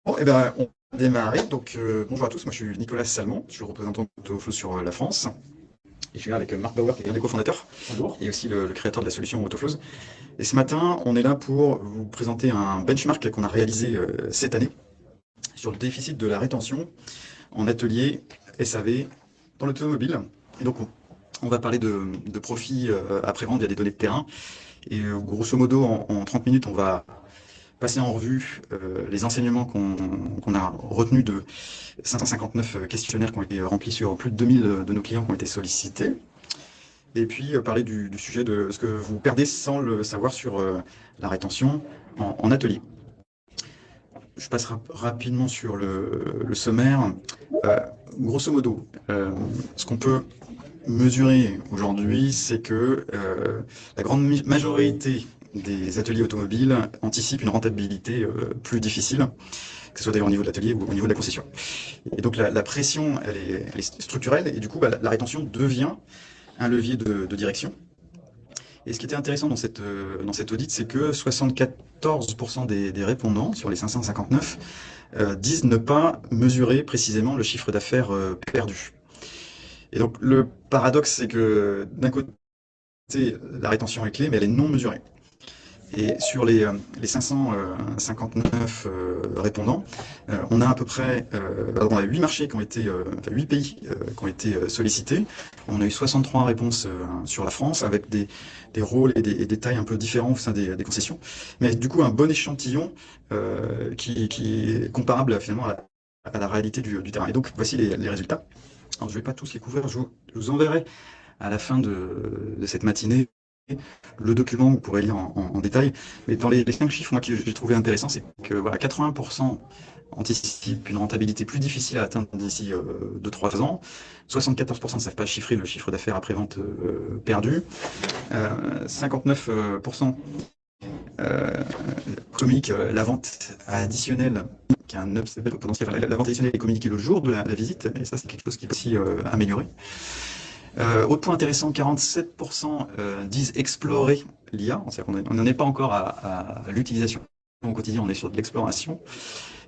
Bon, eh ben, on va démarrer. Donc, bonjour à tous, moi je suis Nicolas Salmon, je suis représentant d'Autoflow sur la France. Et je suis là avec Marc Bauer, qui est un des cofondateurs, Bonjour. et aussi le créateur de la solution Autoflows. Et ce matin, on est là pour vous présenter un benchmark qu'on a réalisé cette année sur le déficit de la rétention en atelier SAV dans l'automobile. Et donc, on va parler de profit après-vente via des données de terrain. Et grosso modo, en 30 minutes, on va passer en revue les enseignements qu'on a retenus de 559 questionnaires qui ont été remplis sur plus de 2000 de nos clients qui ont été sollicités. Et puis parler du sujet de ce que vous perdez sans le savoir sur la rétention en atelier. Je passe rapidement sur le sommaire. Euh, Grosso modo, ce qu'on peut mesurer aujourd'hui, c'est que la grande majorité des ateliers automobiles anticipent une rentabilité plus difficile, que ce soit d'ailleurs au niveau de l'atelier ou au niveau de la concession. Et donc la pression, elle est structurelle, et du coup, la rétention devient un levier de direction. Et ce qui était intéressant dans cet audit, c'est que 74% des répondants sur les 559 disent ne pas mesurer précisément le chiffre d'affaires perdu. Et donc le paradoxe, c'est que d'un côté, la rétention est clé, mais elle est non mesurée. Et sur les 559 répondants, on a à peu près on a 8 marchés qui ont été, enfin 8 pays qui ont été sollicités. On a eu 63 réponses sur la France avec des rôles et des tailles un peu différents au sein des concessions. Mais du coup, un bon échantillon qui est comparable finalement à la réalité du terrain. Et donc, voici les résultats. Alors, je ne vais pas tous les couvrir, je vous enverrai à la fin de cette matinée le document, vous pourrez lire en détail. Mais dans les 5 chiffres, moi, que j'ai trouvé intéressant, c'est que voilà, 80% anticipent une rentabilité plus difficile à atteindre d'ici 2-3 ans. 74% ne savent pas chiffrer le chiffre d'affaires après-vente perdu. 59% communiquent la vente additionnelle, qui a un upsell potentiel. Enfin, la vente additionnelle est communiquée le jour de la visite, et ça, c'est quelque chose qui peut aussi améliorer. Autre point intéressant, 47% disent explorer l'IA, c'est-à-dire qu'on n'en est pas encore à l'utilisation au quotidien, on est sur de l'exploration,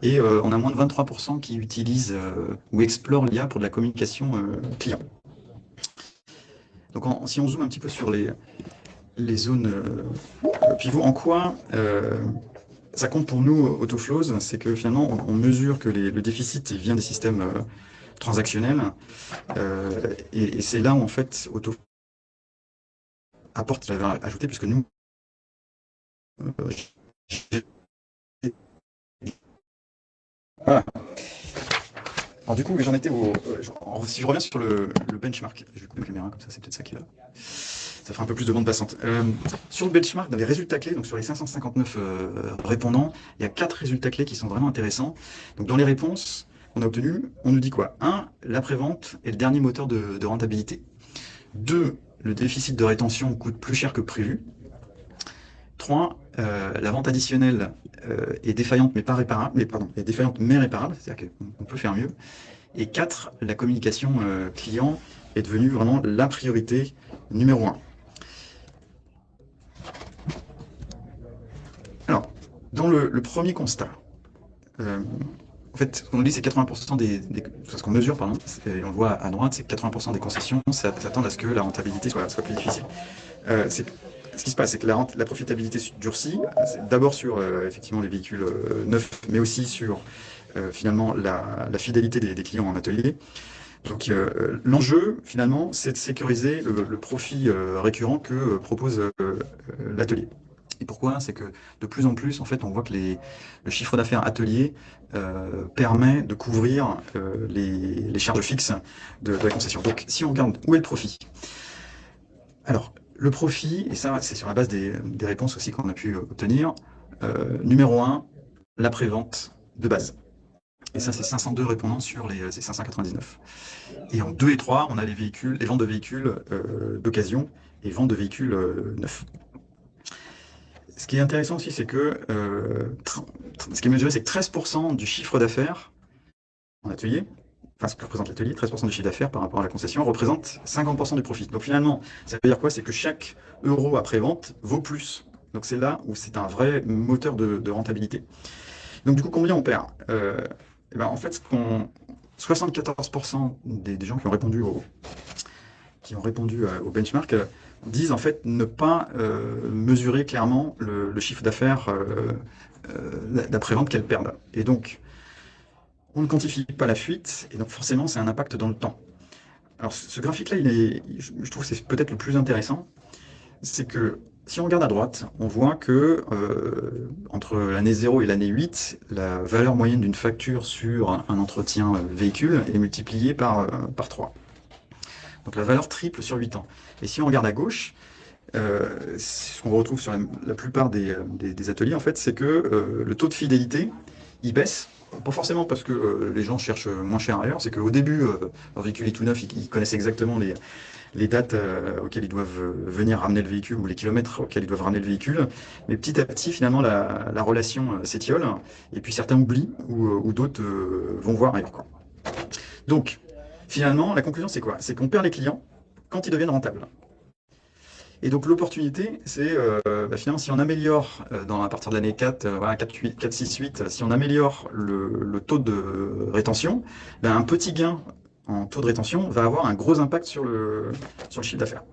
et on a moins de 23% qui utilisent ou explorent l'IA pour de la communication client. Donc si on zoome un petit peu sur les zones pivot, en quoi ça compte pour nous, Autoflows, c'est que finalement on mesure que le déficit vient des systèmes transactionnels, et c'est là où en fait Autoflows apporte la valeur ajoutée, puisque nous, voilà. Alors du coup, j'en étais si je reviens sur le benchmark, je vais couper la caméra, comme ça c'est peut-être ça qui va. Ça fera un peu plus de bande passante. Sur le benchmark, dans les résultats clés, donc sur les 559 répondants, il y a 4 résultats clés qui sont vraiment intéressants. Donc dans les réponses qu'on a obtenues, on nous dit quoi? 1, l'après-vente est le dernier moteur de rentabilité. 2, le déficit de rétention coûte plus cher que prévu. 3, la vente additionnelle est défaillante mais pas réparable, est défaillante mais réparable, c'est-à-dire qu'on peut faire mieux. Et 4, la communication client est devenue vraiment la priorité numéro 1. Alors, dans le premier constat, en fait, ce qu'on dit, c'est 80% ce qu'on mesure, pardon, on le voit à droite, c'est que 80% des concessions s'attendent à ce que la rentabilité soit plus difficile. Ce qui se passe, c'est que la profitabilité durcit, d'abord sur effectivement les véhicules neufs, mais aussi sur finalement la fidélité des clients en atelier. Donc l'enjeu, finalement, c'est de sécuriser le profit récurrent que propose l'atelier. Et pourquoi? C'est que de plus en plus, en fait, on voit que le chiffre d'affaires atelier permet de couvrir les charges fixes de la concession. Donc si on regarde où est le profit, alors le profit, et ça c'est sur la base des réponses aussi qu'on a pu obtenir, numéro 1, l'après-vente de base. Et ça, c'est 502 répondants sur ces 599. Et en 2 et 3, on a les ventes de véhicules d'occasion et ventes de véhicules neufs. Ce qui est intéressant aussi, c'est que ce qui est mesuré, c'est que 13% du chiffre d'affaires en atelier, enfin ce que représente l'atelier, 13% du chiffre d'affaires par rapport à la concession, représente 50% du profit. Donc finalement, ça veut dire quoi? C'est que chaque euro après-vente vaut plus. Donc c'est là où c'est un vrai moteur de rentabilité. Donc du coup, combien on perd? Eh ben, en fait, 74% des gens qui ont répondu au benchmark disent en fait ne pas mesurer clairement le chiffre d'affaires d'après-vente qu'elles perdent. Et donc, on ne quantifie pas la fuite, et donc forcément, c'est un impact dans le temps. Alors, ce graphique-là, je trouve que c'est peut-être le plus intéressant, c'est que si on regarde à droite, on voit que entre l'année 0 et l'année 8, la valeur moyenne d'une facture sur un entretien véhicule est multipliée par 3. Donc la valeur triple sur 8 ans. Et si on regarde à gauche, ce qu'on retrouve sur la plupart des ateliers, en fait, c'est que le taux de fidélité, il baisse. Pas forcément parce que les gens cherchent moins cher ailleurs, c'est qu'au début, leur véhicule est tout neuf, ils connaissent exactement les dates auxquelles ils doivent venir ramener le véhicule ou les kilomètres auxquels ils doivent ramener le véhicule. Mais petit à petit, finalement, la relation s'étiole et puis certains oublient ou d'autres vont voir ailleurs, quoi. Donc, finalement, la conclusion, c'est quoi? C'est qu'on perd les clients quand ils deviennent rentables. Et donc l'opportunité, c'est finalement si on améliore à partir de l'année 4, voilà, 4, 8, 4, 6, 8, si on améliore le taux de rétention, ben, un petit gain en taux de rétention va avoir un gros impact sur le chiffre d'affaires.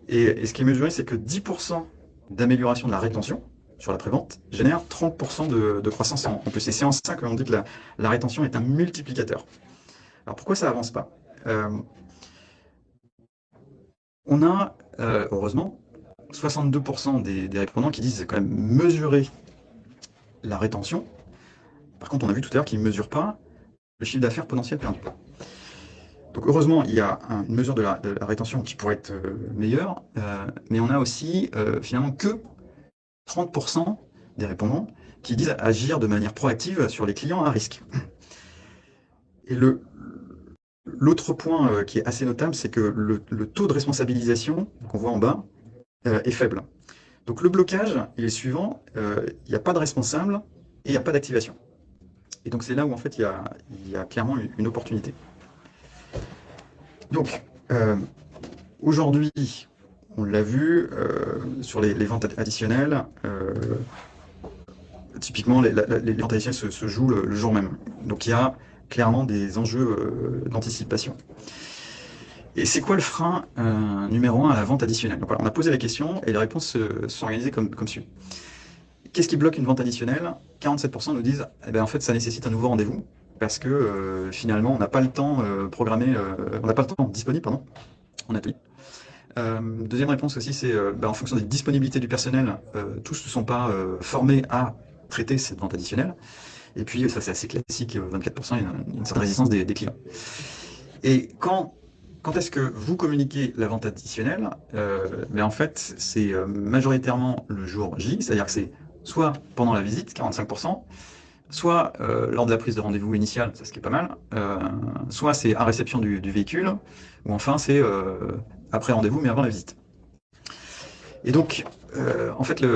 Et ce qui est mesuré, c'est que 10% d'amélioration de la rétention sur la prévente génère 30% de croissance en plus. Et c'est en ça que l'on dit que la rétention est un multiplicateur. Alors pourquoi ça avance pas? On a, heureusement, 62% des répondants qui disent quand même mesurer la rétention. Par contre, on a vu tout à l'heure qu'ils ne mesurent pas le chiffre d'affaires potentiel perdu. Donc heureusement, il y a une mesure de la rétention qui pourrait être meilleure, mais on a aussi finalement que 30% des répondants qui disent agir de manière proactive sur les clients à risque. Et l'autre point qui est assez notable, c'est que le taux de responsabilisation qu'on voit en bas est faible. Donc le blocage, il est suivant, il n'y a pas de responsable et il n'y a pas d'activation. Et donc c'est là où en fait il y a clairement une opportunité. Donc aujourd'hui, on l'a vu sur les ventes additionnelles, typiquement les ventes additionnelles se jouent le jour même. Donc il y a clairement des enjeux d'anticipation. Et c'est quoi le frein numéro 1 à la vente additionnelle? Donc, voilà, on a posé la question et les réponses sont organisées comme suit. Qu'est-ce qui bloque une vente additionnelle? 47% nous disent eh ben, en fait ça nécessite un nouveau rendez-vous parce que finalement on n'a pas le temps programmé, on n'a pas le temps disponible pardon, en atelier. Deuxième réponse aussi, c'est en fonction des disponibilités du personnel, tous ne sont pas formés à traiter cette vente additionnelle. Et puis ça c'est assez classique, 24%, il y a une certaine résistance des clients. Et quand est-ce que vous communiquez la vente additionnelle? En fait, c'est majoritairement le jour J, c'est-à-dire que c'est soit pendant la visite, 45%, soit lors de la prise de rendez-vous initiale, ça ce qui est pas mal, soit c'est à réception du véhicule, ou enfin c'est après rendez-vous mais avant la visite. Et donc, en fait,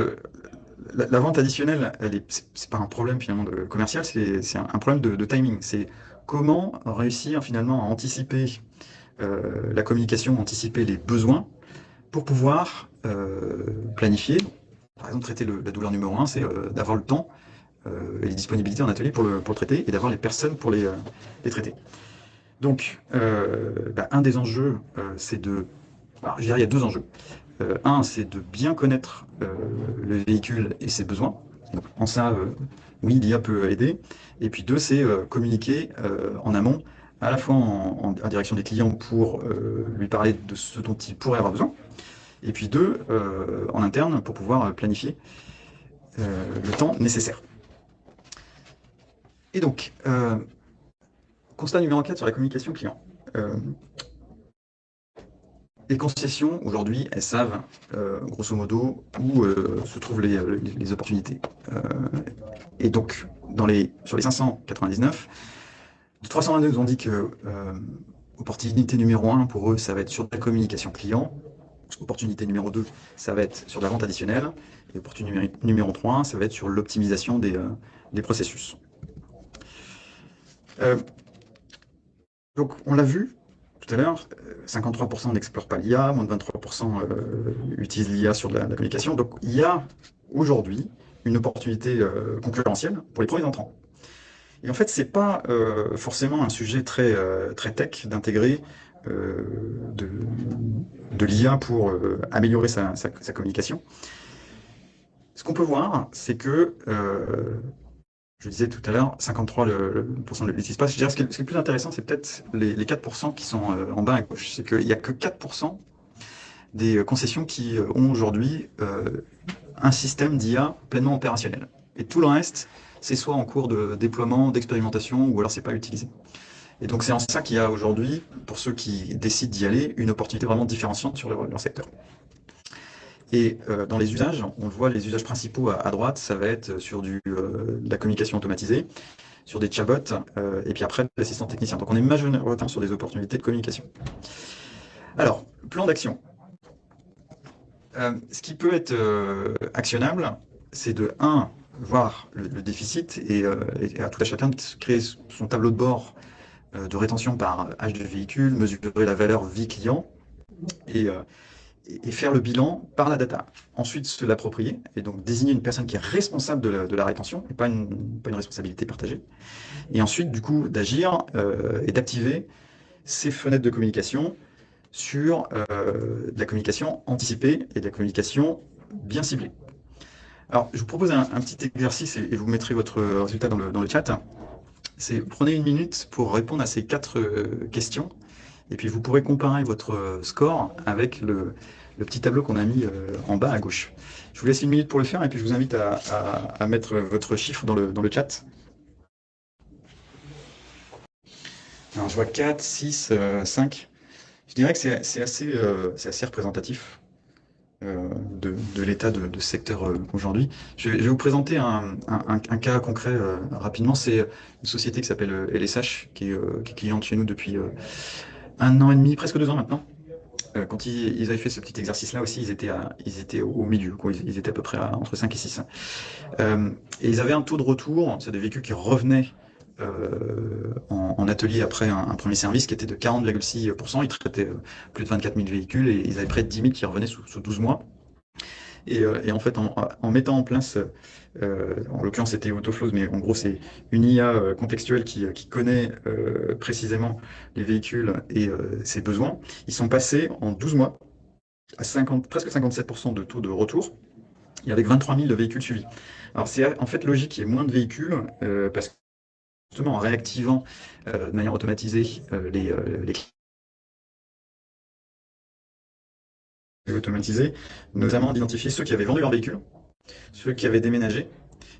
la vente additionnelle, c'est pas un problème finalement commercial, c'est un problème de timing. C'est comment réussir finalement à anticiper la communication, anticiper les besoins pour pouvoir planifier. Par exemple, traiter la douleur numéro 1, c'est d'avoir le temps et les disponibilités en atelier pour le traiter et d'avoir les personnes pour les traiter. Donc, un des enjeux, c'est de... Alors, je dirais il y a deux enjeux. Un, c'est de bien connaître le véhicule et ses besoins. Donc, en ça, oui, l'IA peut aider. Et puis deux, c'est communiquer en amont, à la fois en direction des clients pour lui parler de ce dont il pourrait avoir besoin. Et puis deux, en interne pour pouvoir planifier le temps nécessaire. Et donc, constat numéro 4 sur la communication client. Les concessions, aujourd'hui, elles savent, grosso modo, où se trouvent les opportunités. Et donc, sur les 599, 322 nous ont dit que opportunité numéro 1, pour eux, ça va être sur la communication client. Opportunité numéro 2, ça va être sur la vente additionnelle. Et opportunité numéro 3, ça va être sur l'optimisation des processus. Donc, on l'a vu tout à l'heure, 53% n'explorent pas l'IA, moins de 23% utilisent l'IA sur la communication. Donc, il y a aujourd'hui une opportunité concurrentielle pour les premiers entrants. Et en fait, c'est pas forcément un sujet très tech d'intégrer euh, de, de l'IA pour améliorer sa communication. Ce qu'on peut voir, c'est que, je disais tout à l'heure, 53% de l'espace. Je dirais ce qui est le plus intéressant, c'est peut-être les 4% qui sont en bas à gauche. C'est qu'il n'y a que 4% des concessions qui ont aujourd'hui un système d'IA pleinement opérationnel. Et tout le reste, c'est soit en cours de déploiement, d'expérimentation, ou alors c'est pas utilisé. Et donc c'est en ça qu'il y a aujourd'hui, pour ceux qui décident d'y aller, une opportunité vraiment différenciante sur leur secteur. Et dans les usages, on le voit, les usages principaux à droite, ça va être sur de la communication automatisée, sur des chatbots, et puis après l'assistant technicien. Donc on est majoritairement sur des opportunités de communication. Alors, plan d'action. Ce qui peut être actionnable, c'est de 1, voir le déficit et à tout à chacun de créer son tableau de bord de rétention par âge de véhicule, mesurer la valeur vie client et faire le bilan par la data. Ensuite, se l'approprier et donc désigner une personne qui est responsable de la rétention et pas une responsabilité partagée. Et ensuite, du coup, d'agir et d'activer ces fenêtres de communication sur de la communication anticipée et de la communication bien ciblée. Alors, je vous propose un petit exercice et vous mettrez votre résultat dans le chat. C'est prenez une minute pour répondre à ces 4 questions et puis vous pourrez comparer votre score avec le petit tableau qu'on a mis en bas à gauche. Je vous laisse une minute pour le faire et puis je vous invite à mettre votre chiffre dans le chat. Alors, je vois 4, 6, 5. Je dirais que c'est assez représentatif de l'état de ce secteur aujourd'hui. Je vais vous présenter un cas concret rapidement. C'est une société qui s'appelle LSH, qui est cliente chez nous depuis 1 an et demi, presque 2 ans maintenant. Quand ils avaient fait ce petit exercice-là aussi, ils étaient au milieu, quoi. Ils étaient à peu près entre 5 et 6. Et ils avaient un taux de retour, c'est des véhicules qui revenaient en atelier après un premier service qui était de 40,6%. Ils traitaient plus de 24 000 véhicules et ils avaient près de 10 000 qui revenaient sous 12 mois. Et en fait, en mettant en place, en l'occurrence c'était Autoflows, mais en gros c'est une IA contextuelle qui connaît précisément les véhicules et ses besoins, ils sont passés en 12 mois à presque 57% de taux de retour, et avec 23 000 véhicules suivis. Alors c'est en fait logique qu'il y ait moins de véhicules, parce que justement en réactivant de manière automatisée les automatisés, notamment d'identifier ceux qui avaient vendu leur véhicule, ceux qui avaient déménagé,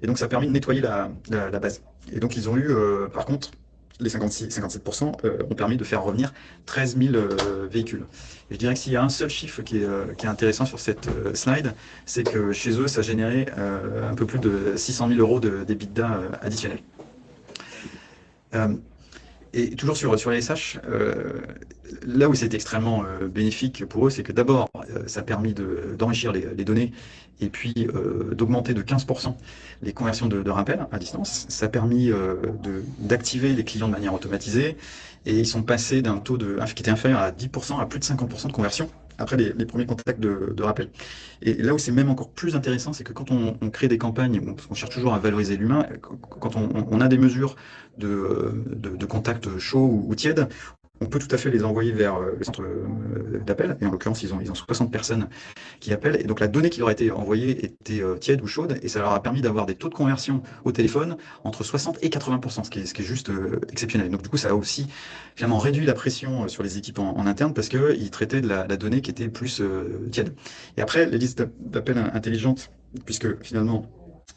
et donc ça a permis de nettoyer la base. Et donc ils ont eu, par contre, les 57% ont permis de faire revenir 13 000 véhicules. Et je dirais que s'il y a un seul chiffre qui est intéressant sur cette slide, c'est que chez eux, ça générait un peu plus de 600 000 euros d'EBITDA additionnels. Et toujours sur les SH, là où c'est extrêmement bénéfique pour eux, c'est que d'abord, ça a permis d'enrichir les données et puis d'augmenter de 15% les conversions de rappel à distance. Ça a permis d'activer les clients de manière automatisée et ils sont passés d'un taux qui était inférieur à 10% à plus de 50% de conversion après les premiers contacts de rappel. Et là où c'est même encore plus intéressant, c'est que quand on crée des campagnes, on cherche toujours à valoriser l'humain, quand on a des mesures de contact chaud ou tiède, on peut tout à fait les envoyer vers le centre d'appel. Et en l'occurrence, ils ont 60 personnes qui appellent. Et donc la donnée qui leur a été envoyée était tiède ou chaude. Et ça leur a permis d'avoir des taux de conversion au téléphone entre 60 et 80%, ce qui est juste exceptionnel. Donc du coup, ça a aussi finalement réduit la pression sur les équipes en interne parce qu'ils traitaient de la donnée qui était plus tiède. Et après, les listes d'appels intelligentes, puisque finalement,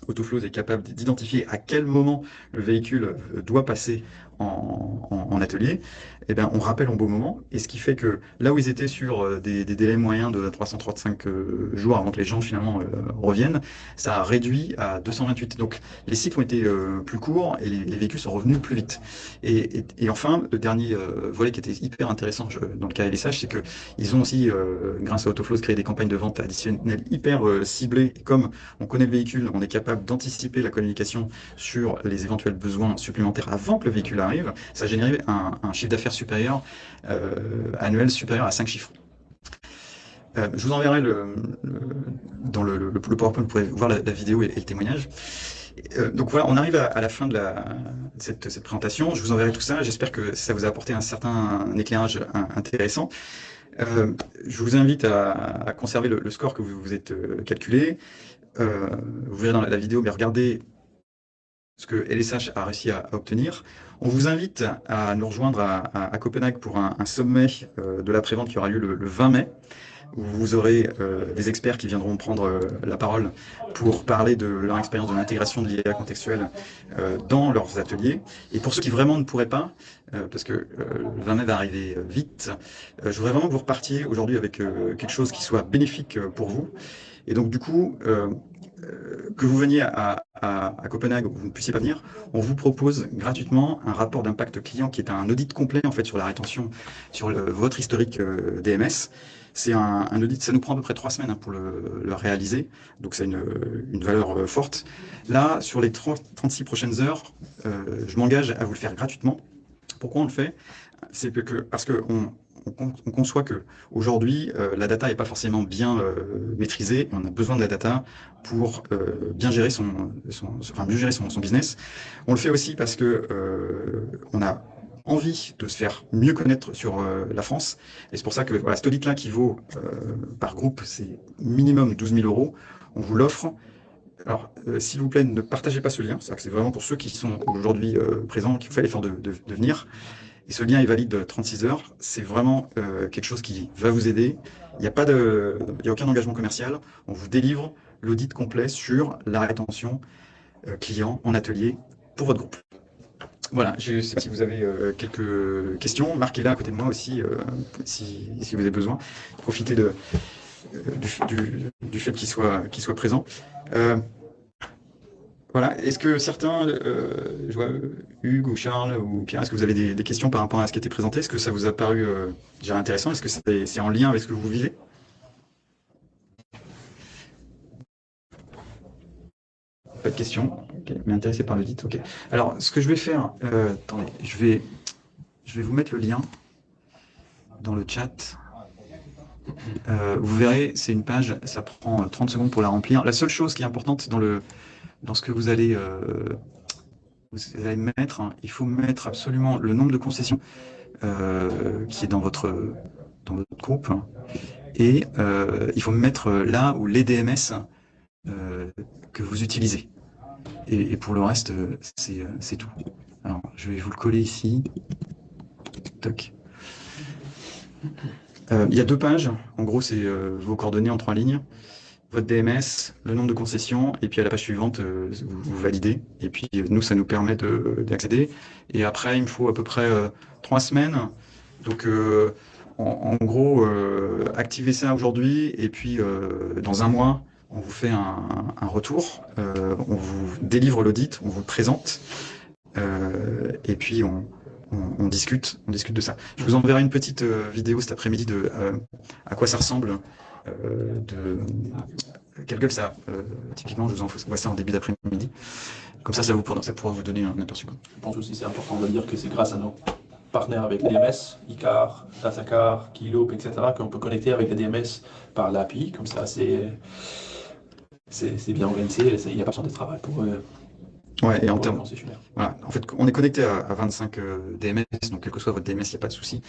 Autoflows est capable d'identifier à quel moment le véhicule doit passer en atelier, et bien, on rappelle en beau moment, et ce qui fait que là où ils étaient sur des délais moyens de 335 jours avant que les gens finalement reviennent, ça a réduit à 228. Donc les cycles ont été plus courts et les véhicules sont revenus plus vite. Et enfin, le dernier volet qui était hyper intéressant dans le cas LSH, c'est qu'ils ont aussi, grâce à Autoflows, créé des campagnes de vente additionnelles hyper ciblées. Et comme on connaît le véhicule, on est capable d'anticiper la communication sur les éventuels besoins supplémentaires avant que le véhicule arrive. Ça a généré un chiffre d'affaires supérieur, annuel supérieur à 5 chiffres. Je vous enverrai dans le PowerPoint, vous pourrez voir la vidéo et le témoignage. Donc voilà, on arrive à la fin de cette présentation. Je vous enverrai tout ça. J'espère que ça vous a apporté un certain éclairage intéressant. Je vous invite à conserver le score que vous êtes calculé. Vous verrez dans la vidéo, mais regardez ce que LSH a réussi à obtenir. On vous invite à nous rejoindre à Copenhague pour un sommet de la prévente qui aura lieu le 20 mai, où vous aurez des experts qui viendront prendre la parole pour parler de leur expérience de l'intégration de l'IA contextuelle dans leurs ateliers. Et pour ceux qui vraiment ne pourraient pas, parce que le 20 mai va arriver vite, je voudrais vraiment que vous repartiez aujourd'hui avec quelque chose qui soit bénéfique pour vous. Et donc du coup, que vous veniez à Copenhague ou vous ne puissiez pas venir, on vous propose gratuitement un rapport d'impact client qui est un audit complet en fait sur la rétention, sur votre historique DMS. C'est un audit, ça nous prend à peu près 3 semaines hein, pour le réaliser, donc c'est une valeur forte. Là, sur les 36 prochaines heures, je m'engage à vous le faire gratuitement. Pourquoi on le fait? C'est parce qu'on on conçoit que aujourd'hui la data n'est pas forcément bien maîtrisée. On a besoin de la data pour bien gérer mieux gérer son business. On le fait aussi parce que on a envie de se faire mieux connaître sur la France. Et c'est pour ça que voilà, cet audit-là qui vaut par groupe, c'est minimum 12 000 €. On vous l'offre. Alors, s'il vous plaît, ne partagez pas ce lien. C'est vraiment pour ceux qui sont aujourd'hui présents, qui font l'effort de venir. Et ce lien est valide de 36 heures. C'est vraiment quelque chose qui va vous aider. Il n'y a aucun engagement commercial. On vous délivre l'audit complet sur la rétention client en atelier pour votre groupe. Voilà, je ne sais pas si vous avez quelques questions. Marquez-la à côté de moi aussi si vous avez besoin. Profitez du fait qu'il soit présent. Voilà. Est-ce que certains, je vois Hugues ou Charles ou Pierre, est-ce que vous avez des questions par rapport à ce qui a été présenté? Est-ce que ça vous a paru déjà intéressant? Est-ce que c'est en lien avec ce que vous vivez? Pas de questions. Okay. Mais intéressé par l'audit. Ok. Alors, ce que je vais faire, attendez, je vais vous mettre le lien dans le chat. Vous verrez, c'est une page, ça prend 30 secondes pour la remplir. La seule chose qui est importante dans ce que vous allez mettre, hein, il faut mettre absolument le nombre de concessions qui est dans votre groupe, hein, et il faut mettre là où les DMS que vous utilisez. Et pour le reste, c'est tout. Alors, je vais vous le coller ici. Toc. Il y a 2 pages. En gros, c'est vos coordonnées en 3 lignes. Votre DMS, le nombre de concessions, et puis à la page suivante, vous validez. Et puis nous, ça nous permet d'accéder. Et après, il me faut à peu près 3 semaines. Donc, en gros, activez ça aujourd'hui, et puis dans un mois, on vous fait un retour, on vous délivre l'audit, on vous le présente, et puis on discute de ça. Je vous enverrai une petite vidéo cet après-midi de à quoi ça ressemble. Quelle gueule ça a. Typiquement, je vous envoie ça en début d'après-midi. Comme ça pourra vous donner un aperçu. Je pense aussi c'est important de dire que c'est grâce à nos partenaires avec les DMS, Icar, Datacar, Keyloop, etc., qu'on peut connecter avec les DMS par l'API. Comme ça, c'est bien organisé. Il n'y a pas besoin de travail pour ouais, et en termes, voilà, en fait, on est connecté à 25 DMS, donc quel que soit votre DMS, il n'y a pas de souci,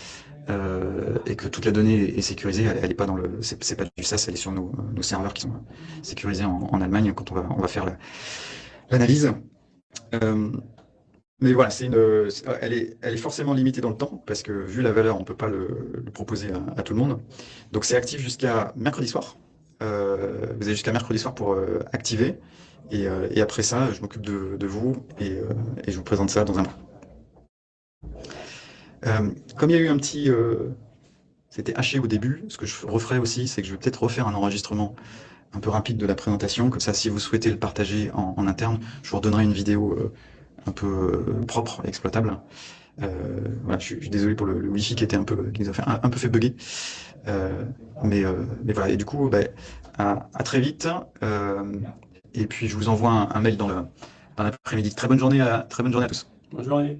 et que toute la donnée est sécurisée. Elle n'est pas dans c'est pas du SaaS, elle est sur nos serveurs qui sont sécurisés en Allemagne quand on va faire l'analyse. Mais voilà, elle est forcément limitée dans le temps parce que vu la valeur, on ne peut pas le proposer à tout le monde. Donc c'est actif jusqu'à mercredi soir. Vous avez jusqu'à mercredi soir pour activer. Et après ça, je m'occupe de vous et je vous présente ça dans un mois. Comme il y a eu un petit... c'était haché au début, ce que je referai aussi, c'est que je vais peut-être refaire un enregistrement un peu rapide de la présentation. Comme ça, si vous souhaitez le partager en interne, je vous redonnerai une vidéo un peu propre et exploitable. Voilà, je suis désolé pour le Wi-Fi qui nous a fait un peu fait bugger. Mais voilà, et du coup, à très vite. Et puis je vous envoie un mail dans l'après-midi. Très bonne journée à tous. Bonne journée.